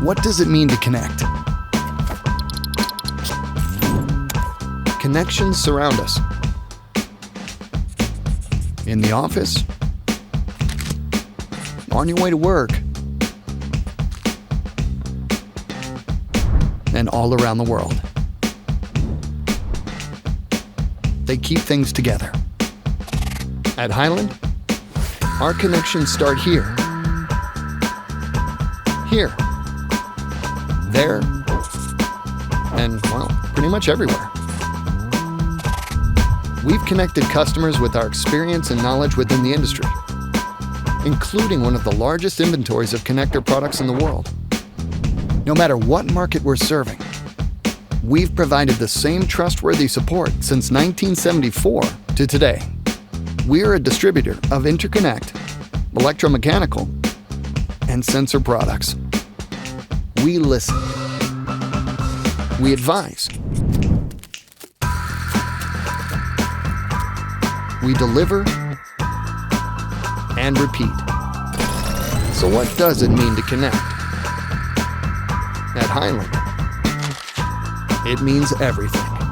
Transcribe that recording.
What does it mean to connect? Connections surround us. In the office, on your way to work, and all around the world. They keep things together. At Heilind, our connections start here, here, there, and, well, pretty much everywhere. We've connected customers with our experience and knowledge within the industry, including one of the largest inventories of connector products in the world. No matter what market we're serving, we've provided the same trustworthy support since 1974 to today. We're a distributor of interconnect, electromechanical, and sensor products. We listen. We advise. We deliver and repeat. So what does it mean to connect? At Heilind, it means everything.